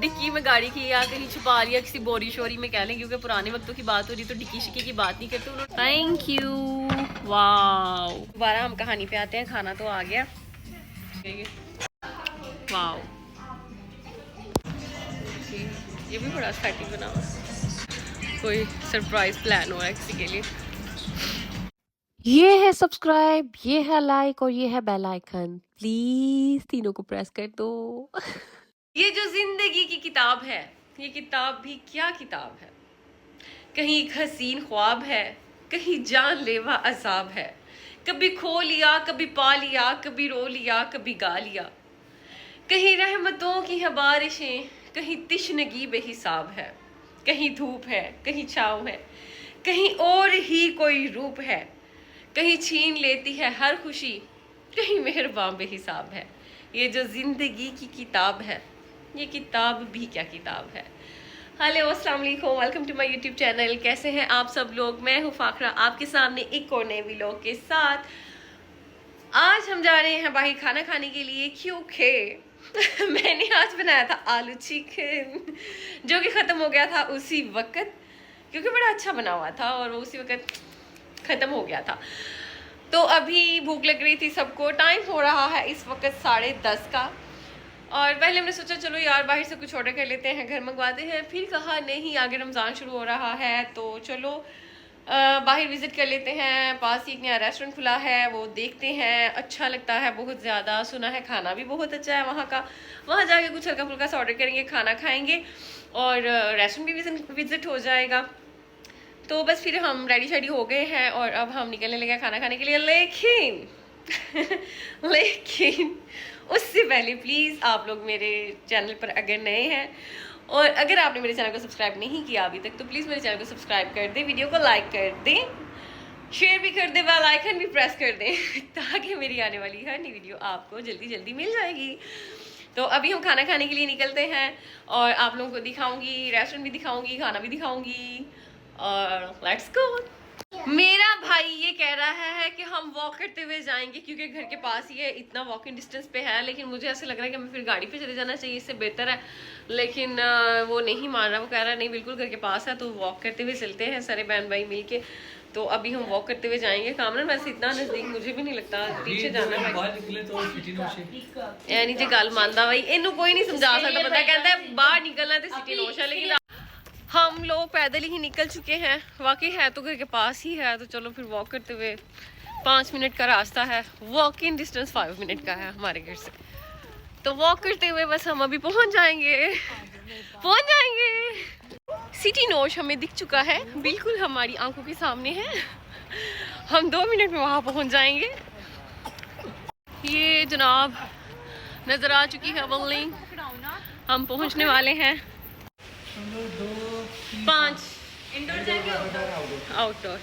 Dicky में गाड़ी की या कहीं छुपा लिया किसी बोरी शोरी में कह लें, क्योंकि पुराने वक्तों की बात हो रही तो डिक्की शिक्की की बात नहीं करते उन्होंने। Thank you. वाओ, दोबारा हम कहानी पे आते हैं। खाना तो आ गया। वाओ, ये भी बड़ा एक्साइटिंग बना हुआ, कोई सरप्राइज प्लान हो रहा है किसी के लिए। ये है सब्सक्राइब, ये है लाइक और ये है बेल आइकन, प्लीज तीनों को प्रेस कर दो। ये जो जिंदगी की किताब है, ये किताब भी क्या किताब है। कहीं एक हसीन ख्वाब है, कहीं जानलेवा अजाब है। कभी खो लिया, कभी पा लिया, कभी रो लिया, कभी गा लिया। कहीं रहमतों की है बारिशें, कहीं तिश्नगी बेहिसाब है। कहीं धूप है, कहीं छाँव है, कहीं और ही कोई रूप है। कहीं छीन लेती है हर खुशी, कहीं मेहरबान बेहिसाब है। ये जो जिंदगी की किताब है, ये किताब भी क्या किताब है। हेलो, अस्सलाम वालेकुम, welcome to my YouTube channel. कैसे हैं आप सब लोग? मैं हूँ फाखरा, आपके सामने एक और नए व्लॉग के साथ। आज हम जा रहे हैं बाहर खाना खाने के लिए, क्योंकि मैंने आज बनाया था आलू चिकन, जो कि ख़त्म हो गया था उसी वक्त, क्योंकि बड़ा अच्छा बना हुआ था और वो उसी वक्त ख़त्म हो गया था। तो अभी भूख लग रही थी सबको। टाइम हो रहा है इस वक्त 10:30 का, और पहले हमने सोचा चलो यार बाहर से कुछ ऑर्डर कर लेते हैं, घर मंगवाते हैं। फिर कहा नहीं, आगे रमज़ान शुरू हो रहा है तो चलो बाहर विज़िट कर लेते हैं। पास ही एक नया रेस्टोरेंट खुला है, वो देखते हैं। अच्छा लगता है बहुत ज़्यादा, सुना है खाना भी बहुत अच्छा है वहाँ का। वहाँ जाके कुछ हल्का फुल्का सा ऑर्डर करेंगे, खाना खाएंगे और रेस्टोरेंट भी विज़िट हो जाएगा। तो बस फिर हम रेडी शेडी हो गए हैं और अब हम निकलने लगे खाना खाने के लिए। लेकिन उससे पहले प्लीज़ आप लोग मेरे चैनल पर अगर नए हैं और अगर आपने मेरे चैनल को सब्सक्राइब नहीं किया अभी तक, तो प्लीज़ मेरे चैनल को सब्सक्राइब कर दें, वीडियो को लाइक कर दें, शेयर भी कर दें, बेल आइकन भी प्रेस कर दें, ताकि मेरी आने वाली हर नई वीडियो आपको जल्दी जल्दी मिल जाएगी। तो अभी हम खाना खाने के लिए निकलते हैं और आप लोगों को दिखाऊंगी, रेस्टोरेंट भी दिखाऊंगी, खाना भी दिखाऊंगी और लेट्स गो। मेरा भाई ये कह रहा है कि हम वॉक करते हुए जाएंगे, क्योंकि घर के पास ही है, इतना वॉकिंग डिस्टेंस पे है। लेकिन मुझे ऐसे लग रहा है कि हमें फिर गाड़ी पे चले जाना चाहिए, इससे बेहतर है। लेकिन वो नहीं मान रहा, वो कह रहा है नहीं बिल्कुल घर के पास है तो वॉक करते हुए चलते हैं सारे बहन भाई मिल के। तो अभी हम वॉक करते हुए जाएंगे। कामरान वैसे इतना नजदीक मुझे भी नहीं लगता, पीछे जाना है। नीचे गल मानदा भाई, इनू कोई नहीं समझा सकता। बंदा कहता है बाहर निकलना तो सिटी नोश है, लेकिन हम लोग पैदल ही निकल चुके हैं। वाकई है तो घर के पास ही है, तो चलो फिर वॉक करते हुए 5 मिनट का रास्ता है। वॉकिंग डिस्टेंस 5 मिनट का है हमारे घर से। तो वॉक करते हुए बस हम अभी पहुंच जाएंगे। सिटी नोश हमें दिख चुका है, बिल्कुल हमारी आंखों के सामने है। हम 2 मिनट में वहां पहुंच जाएंगे। ये जनाब नजर आ चुकी है बिल्डिंग, हम पहुंचने वाले हैं। 5 इंडोर जाएंगे, आउटडोर।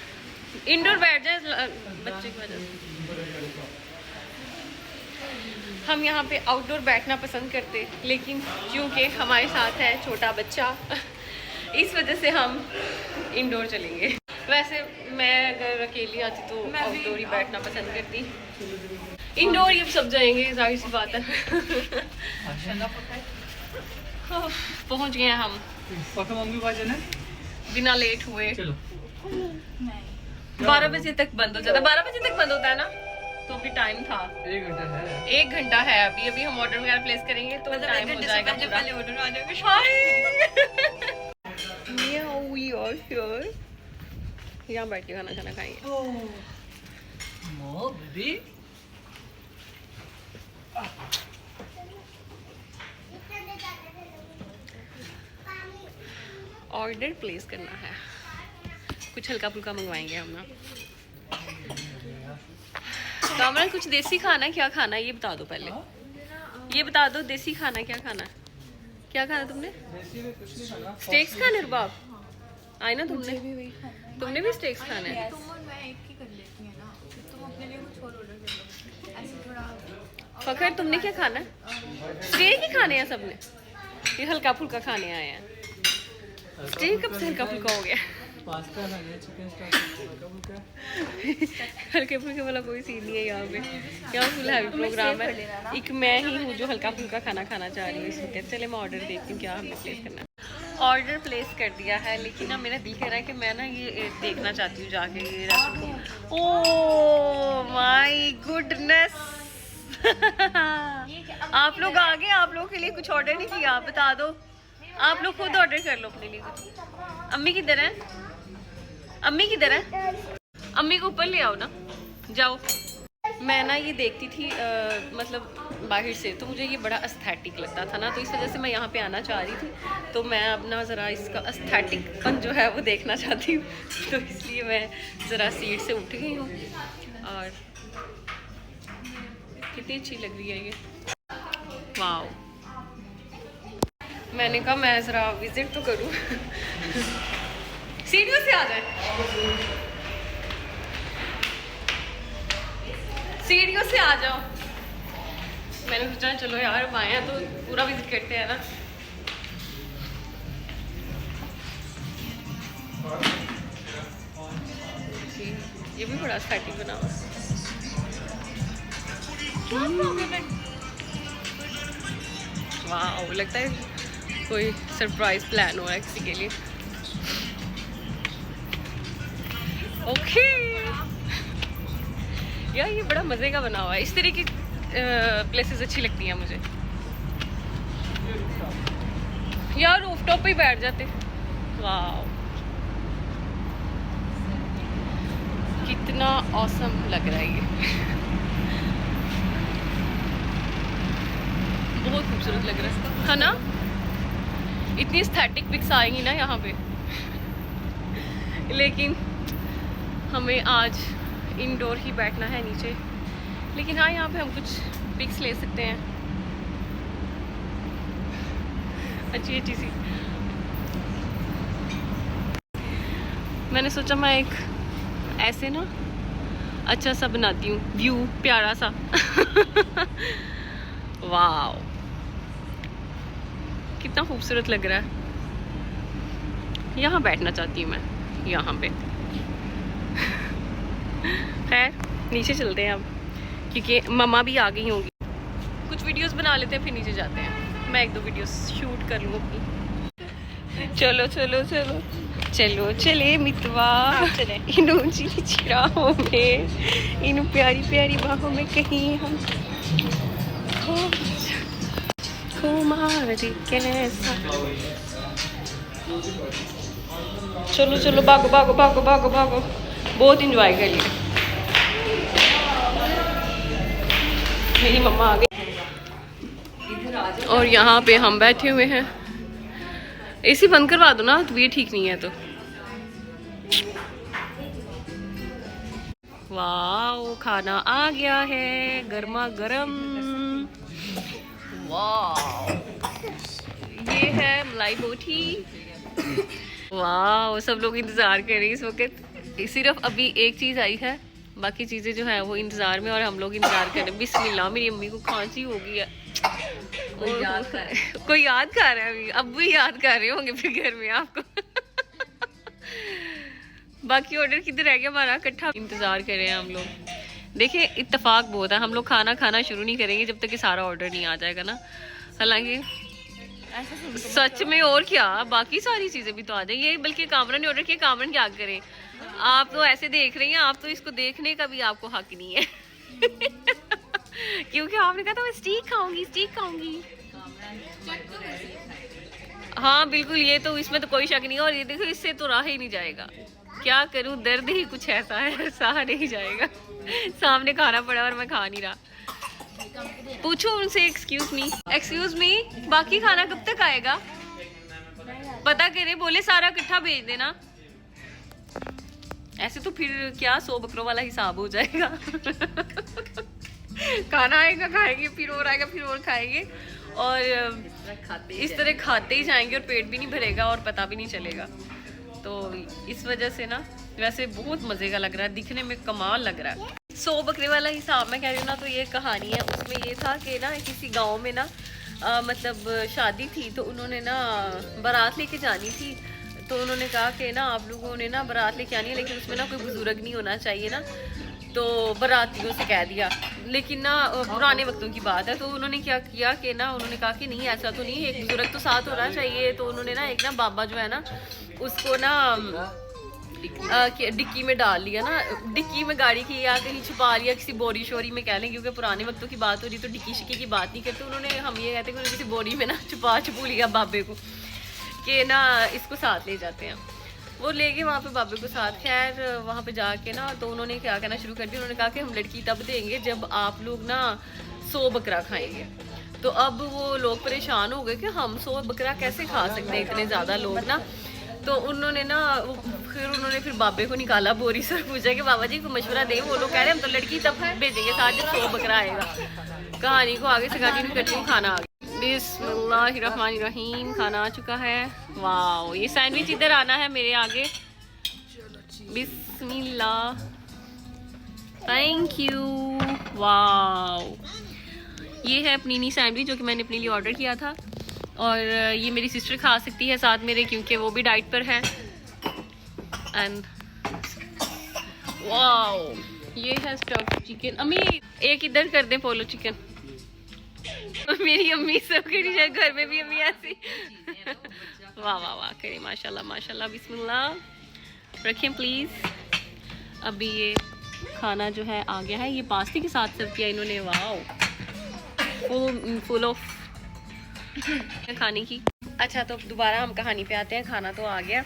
इंडोर बैठ जाए बच्चे की वजह से। हम यहाँ पे आउटडोर बैठना पसंद करते, लेकिन क्योंकि हमारे साथ है छोटा बच्चा, इस वजह से हम इंडोर चलेंगे। वैसे मैं अगर अकेली आती तो आउटडोर ही बैठना पसंद करती। इंडोर ही अब सब जाएंगे, जाहिर सी बात है। पहुँच गए हम बिना लेट हुए। 12 बजे तक बंद हो जाता है, 12 बजे तक बंद होता है ना, तो अभी टाइम था 1 घंटा है। अभी हम ऑर्डर वगैरह प्लेस करेंगे तो टाइम हो जाएगा पूरा। पहले ऑर्डर आ जाएगा। यहाँ बैठ के खाना खाएंगे। ऑर्डर प्लेस करना है, कुछ हल्का फुल्का मंगवाएंगे हम ना। कामरान कुछ देसी खाना है, क्या खाना है ये बता दो पहले। ये बता दो देसी खाना क्या खाना है? क्या खाना तुमने? स्टेक्स खाने रुबाब आए ना तुमने भी स्टेक्स खाना है? फखर तुमने क्या खाना है? स्टेक ही खाने हैं सबने, ये हल्का फुल्का खाने आए हैं। स्टेक कब से हल्का फुल्का हो गया? पास्ता है, चिकन स्टॉक, हल्के फुल्के वाला कोई सीन नहीं है यहाँ पे। यहाँ फुल हैवी प्रोग्राम है। एक मैं ही हूँ जो हल्का फुल्का खाना खाना चाह रही हूँ इस वक्त। चले मैं ऑर्डर देखती हूँ क्या हमने प्लेस करना है। ऑर्डर प्लेस कर दिया है, लेकिन ना मेरा दिल कह रहा है कि मैं ना ये देखना चाहती हूँ जाके ये रेस्टोरेंट। ओह माय गुडनेस आप लोग आ गए, आप लोगों के लिए कुछ ऑर्डर नहीं किया, बता दो। आप लोग खुद ऑर्डर कर लो अपने लिए कुछ। अम्मी किधर है? अम्मी किधर है? अम्मी को ऊपर ले आओ ना, जाओ। मैं ना ये देखती थी मतलब बाहर से, तो मुझे ये बड़ा एस्थेटिक लगता था ना, तो इस वजह से मैं यहाँ पे आना चाह रही थी। तो मैं अपना ज़रा इसका एस्थेटिकपन जो है वो देखना चाहती हूँ, तो इसलिए मैं ज़रा सीट से उठ गई हूँ। और कितनी अच्छी लग रही है ये, वाओ। मैंने कहा मैं ज़रा विज़िट तो करूँ। सीढ़ियों से आ जाए, सीढ़ियों से आ जाओ। मैंने सोचा चलो यार हम आए हैं तो पूरा विजिट करते हैं ना। ये भी बड़ा एस्थेटिक बना हुआ है। वाह, लगता है कोई सरप्राइज प्लान हो रहा है किसी के लिए। ओके यार ये बड़ा मज़े का बना हुआ है। इस तरह की प्लेसेस अच्छी लगती हैं मुझे यार। रूफटॉप पे ही बैठ जाते। वाह कितना ऑसम लग रहा है ये। बहुत खूबसूरत लग रहा है ना। इतनी एस्थेटिक पिक्स आएंगी ना यहाँ पे, लेकिन हमें आज इंडोर ही बैठना है नीचे। लेकिन हाँ यहाँ पे हम कुछ पिक्स ले सकते हैं अच्छी अच्छी सी। मैंने सोचा मैं एक ऐसे ना अच्छा सा बनाती हूँ व्यू, प्यारा सा। वाह कितना खूबसूरत लग रहा है। यहाँ बैठना चाहती हूँ मैं, यहाँ पे। खैर नीचे चलते हैं अब, क्योंकि मम्मा भी आ गई होंगी। कुछ वीडियोस बना लेते हैं फिर नीचे जाते हैं। मैं एक दो वीडियोस शूट कर लूँ अपनी। चलो चलो चलो चलो चले मितवा, इन ऊंची चिराहों में, इन प्यारी प्यारी बाहों में कहीं हम चलो चलो भागो भागो भागो भागो भागो। बहुत इंजॉय कर लिया। मेरी मम्मा आ गई और यहाँ पे हम बैठे हुए हैं। एसी बंद करवा दो ना, तबीयत ठीक नहीं है तो। वाह खाना आ गया है गर्मा गर्म। वाह ये है मलाई बोटी। वाह सब लोग इंतज़ार कर रहे हैं इस वक्त। सिर्फ अभी एक चीज़ आई है, बाकी चीज़ें जो है वो इंतज़ार में, और हम लोग इंतज़ार कर रहे हैं। बिस्मिल्लाह, मेरी अम्मी को खांसी हो गई है। कोई याद कर रहा है अभी, अब भी याद कर रहे होंगे फिर घर में आपको। बाकी ऑर्डर किधर रह गया हमारा, इकट्ठा इंतज़ार कर रहे हैं हम लोग। देखिए इत्तेफाक बहुत है, हम लोग खाना खाना शुरू नहीं करेंगे जब तक कि सारा ऑर्डर नहीं आ जाएगा ना। हालांकि सच में और क्या, बाकी सारी चीज़ें भी तो आ जाएंगी। बल्कि कामरान ने ऑर्डर किया, कामरान क्या करें। आप तो ऐसे देख रही हैं, आप तो इसको देखने का भी आपको हक नहीं है। क्योंकि आपने कहा था मैं स्टीक खाऊंगी, स्टीक खाऊंगी। हाँ बिल्कुल, ये तो इसमें तो कोई शक नहीं है। और ये देखो इससे तो रहा ही नहीं जाएगा। क्या करूं, दर्द ही कुछ ऐसा है, सहा नहीं जाएगा। सामने खाना पड़ा और मैं खा नहीं रहा। पूछो उनसे, एक्सक्यूज मी बाकी खाना कब तक आएगा, पता करे। बोले सारा इकट्ठा भेज देना। ऐसे तो फिर क्या 100 बकरों वाला हिसाब हो जाएगा। खाना आएगा खाएंगे, फिर और आएगा फिर और खाएंगे, और इस तरह खाते ही जाएंगे और पेट भी नहीं भरेगा और पता भी नहीं चलेगा। तो इस वजह से ना वैसे बहुत मज़े का लग रहा है, दिखने में कमाल लग रहा है। 100 बकरे वाला हिसाब मैं कह रही हूँ ना, तो ये कहानी है। उसमें ये था कि ना किसी गांव में ना मतलब शादी थी, तो उन्होंने ना बारात लेके जानी थी। तो उन्होंने कहा कि ना आप लोगों ने ना बारात लेके आनी है, लेकिन उसमें ना कोई बुजुर्ग नहीं होना चाहिए ना, तो बारातियों से कह दिया। लेकिन ना पुराने वक्तों की बात है, तो उन्होंने क्या किया कि ना उन्होंने कहा कि नहीं ऐसा तो नहीं, एक बुजुर्ग तो साथ होना चाहिए। तो उन्होंने ना एक ना बाबा जो है ना उसको ना डिक्की में डाल लिया ना, डिक्की में गाड़ी की, या कहीं छुपा लिया किसी बोरी शोरी में कह लें, क्योंकि पुराने वक्तों की बात हो रही तो डिक्की शिक्की की बात नहीं करते। उन्होंने हम ये कहते हैं कि उन्होंने किसी बोरी में ना छुपू लिया बाबे को कि ना इसको साथ ले जाते हैं। वो ले गए वहाँ पे बाबे को साथ। खैर वहाँ पे जाके ना तो उन्होंने क्या कहना शुरू कर दिया, उन्होंने कहा कि हम लड़की तब देंगे जब आप लोग ना 100 बकरा खाएंगे। तो अब वो लोग परेशान हो गए कि हम 100 बकरा कैसे खा सकते हैं, इतने ज़्यादा लोग ना। तो उन्होंने ना फिर बाबे को निकाला बोरी से और पूछा कि बाबा जी को मशवरा दें। वो लोग कह रहे हैं हम तो लड़की तब भेजेंगे साथ जब 100 बकरा आएगा। कहानी को आगे से कंटिन्यू करती हूँ। खाना आ गया, बिस्मिल्लाहिर्रहमानिर्रहीम। खाना आ चुका है। वाह, ये सैंडविच इधर आना है मेरे आगे। बिस्मिल्लाह, थैंक यू। वाह, ये है पनीनी सैंडविच जो कि मैंने अपने लिए ऑर्डर किया था, और ये मेरी सिस्टर खा सकती है साथ मेरे, क्योंकि वो भी डाइट पर है। एंड वाओ, ये है स्टफ चिकन। अम्मी एक इधर कर दें पोलो चिकन। मेरी अम्मी सब के घर में भी अम्मी ऐसी। वाह वाह वाह करें, माशाल्लाह माशाल्लाह, बिस्मिल्लाह। रखें प्लीज़। अभी ये खाना जो है आ गया है, ये पास्ते के साथ सर्व किया इन्होंने। वाह, फुल ऑफ खाने की। अच्छा, तो दोबारा हम कहानी पे आते हैं। खाना तो आ गया।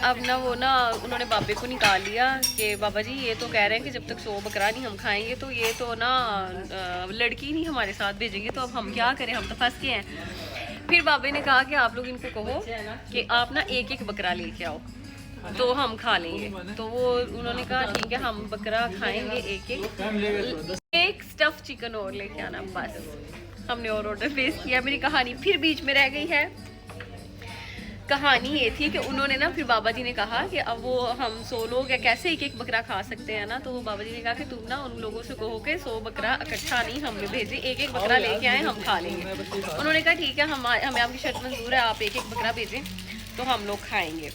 अब ना वो ना उन्होंने बाबे को निकाल लिया कि बाबा जी ये तो कह रहे हैं कि जब तक 100 बकरा नहीं हम खाएंगे तो ये तो ना लड़की नहीं हमारे साथ भेजेंगे, तो अब हम क्या करें, हम तो फंस गए हैं। फिर बाबे ने कहा कि आप लोग इनको कहो कि आप ना एक एक बकरा लेके आओ तो हम खा लेंगे। तो वो उन्होंने कहा ठीक है हम बकरा खाएंगे एक स्टफ चिकन और लेके आना। बस हमने और ऑर्डर प्लेस किया। मेरी कहानी फिर बीच में रह गई है। कहानी ये थी कि उन्होंने ना फिर बाबा जी ने कहा कि अब वो हम 100 लोग हैं, कैसे एक एक बकरा खा सकते हैं ना। तो वो बाबा जी ने कहा कि तुम ना उन लोगों से कहो कि 100 बकरा इकट्ठा नहीं हमें भेजे, एक एक बकरा लेके आए, हम खा लेंगे। उन्होंने कहा ठीक है हमें आपकी शर्त मंजूर है, आप एक एक बकरा भेजें तो हम लोग खाएंगे।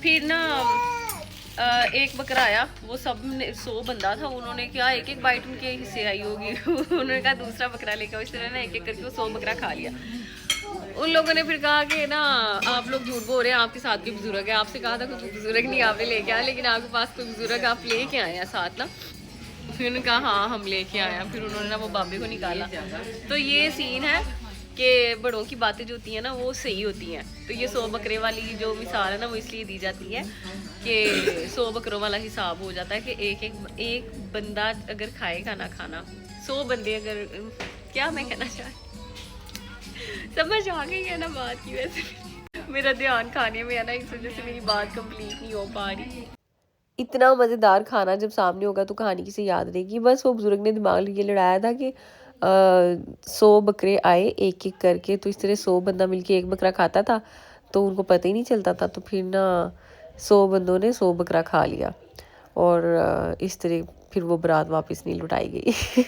फिर ना एक बकरा आया, वो सब 100 बंदा था, उन्होंने क्या एक एक बाइट उनके हिस्से आई होगी। उन्होंने कहा दूसरा बकरा लेकर, इस तरह ना एक एक करके वो 100 बकरा खा लिया। उन लोगों ने फिर कहा कि ना आप लोग झूठ बोल रहे हैं, आपके साथ कोई बुजुर्ग है, आपसे कहा था कोई बुजुर्ग नहीं आपने लेके आया, लेकिन आपके पास कोई बुजुर्ग आप लेके आए हैं साथ ना। फिर उन्होंने कहा हाँ हम लेके आए हैं। फिर उन्होंने ना वो बाबे को निकाला। तो ये सीन है कि बड़ों की बातें जो होती हैं ना वो सही होती हैं। तो ये 100 बकरे वाली जो मिसाल है ना वो इसलिए दी जाती है कि 100 बकरों वाला हिसाब हो जाता है कि एक बंदा अगर खाएगा ना खाना, 100 बंदे अगर, क्या मैं कहना चाह, समझ आ गई है ना बात की। वैसे मेरा ध्यान खाने में है ना, इस वजह से मेरी बात कंप्लीट नहीं हो पा रही। इतना मज़ेदार खाना जब सामने होगा तो कहानी किसे याद रहेगी। बस वो बुजुर्ग ने दिमाग ये लड़ाया था कि 100 बकरे आए एक एक करके, तो इस तरह 100 बंदा मिलके एक बकरा खाता था तो उनको पता ही नहीं चलता था। तो फिर ना 100 बंदों ने 100 बकरा खा लिया और इस तरह फिर वो बारात वापस नहीं लुटाई गई।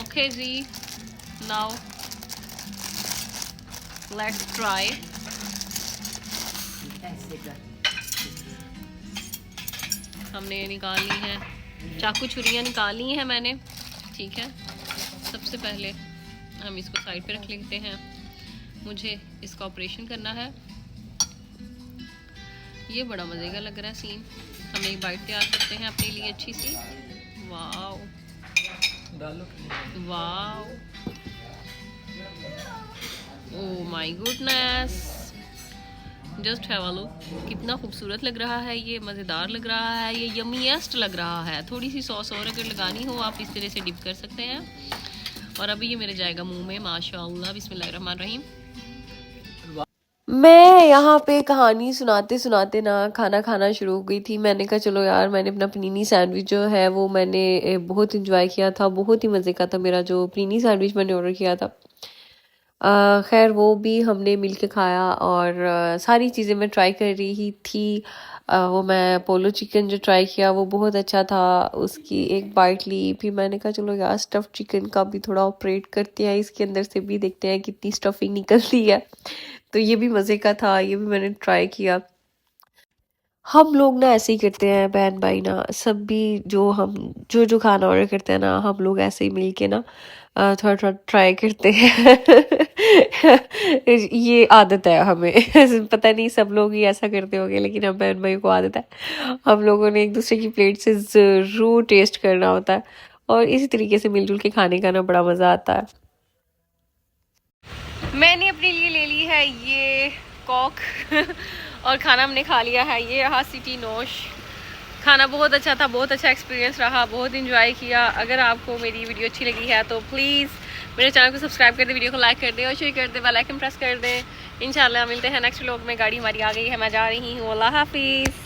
ओके जी, नाउ लेट्स ट्राई। हमने निकालनी है, चाकू छुरियाँ निकालनी है मैंने, ठीक है। सबसे पहले हम इसको साइड पे रख लेते हैं, मुझे इसका ऑपरेशन करना है। ये बड़ा मज़े का लग रहा है सीन। हम एक बाइट तैयार करते हैं अपने लिए अच्छी सी। Wow wow, oh my goodness, just have a look. कितना खूबसूरत लग रहा है ये, मज़ेदार लग रहा है ये, यम्मीएस्ट लग रहा है। थोड़ी सी सॉस और अगर लगानी हो आप इस तरह से डिप कर सकते हैं। और अभी ये मेरे जाएगा मुंह में, माशाअल्लाह, बिस्मिल्लाहिर्रहमानिर्रहीम। मैं यहाँ पे कहानी सुनाते सुनाते ना खाना खाना शुरू हो गई थी। मैंने कहा चलो यार, मैंने अपना पनीनी सैंडविच जो है वो मैंने बहुत इंजॉय किया था, बहुत ही मज़े का था मेरा जो पनीनी सैंडविच मैंने ऑर्डर किया था। खैर वो भी हमने मिल के खाया और सारी चीज़ें मैं ट्राई कर रही थी। वो मैं पोलो चिकन जो ट्राई किया वो बहुत अच्छा था, उसकी एक बाइट ली। फिर मैंने कहा चलो यार स्टफ़ चिकन का भी थोड़ा ऑपरेट करते हैं, इसके अंदर से भी देखते हैं कितनी स्टफिंग निकलती है। तो ये भी मज़े का था, ये भी मैंने ट्राई किया। हम लोग ना ऐसे ही करते हैं बहन भाई ना, सब भी जो जो खाना ऑर्डर करते हैं ना, हम लोग ऐसे ही मिल के ना थोड़ा थोड़ा ट्राई करते हैं। ये आदत है हमें। पता नहीं सब लोग ही ऐसा करते होंगे, लेकिन हम बहन भाई को आदत है। हम लोगों ने एक दूसरे की प्लेट से ज़रूर टेस्ट करना होता है, और इसी तरीके से मिलजुल के खाने का ना बड़ा मज़ा आता है। मैंने अपने लिए ले ली है ये कॉक और खाना हमने खा लिया है। ये रहा सिटी नोश। खाना बहुत अच्छा था, बहुत अच्छा एक्सपीरियंस रहा, बहुत इंजॉय किया। अगर आपको मेरी वीडियो अच्छी लगी है तो प्लीज़ मेरे चैनल को सब्सक्राइब कर दें, वीडियो को लाइक कर दें और शेयर कर दें, बेल आइकन प्रेस कर दें। इंशाल्लाह मिलते हैं नेक्स्ट व्लॉग में। गाड़ी हमारी आ गई है, मैं जा रही हूँ। अल्लाह हाफिज़।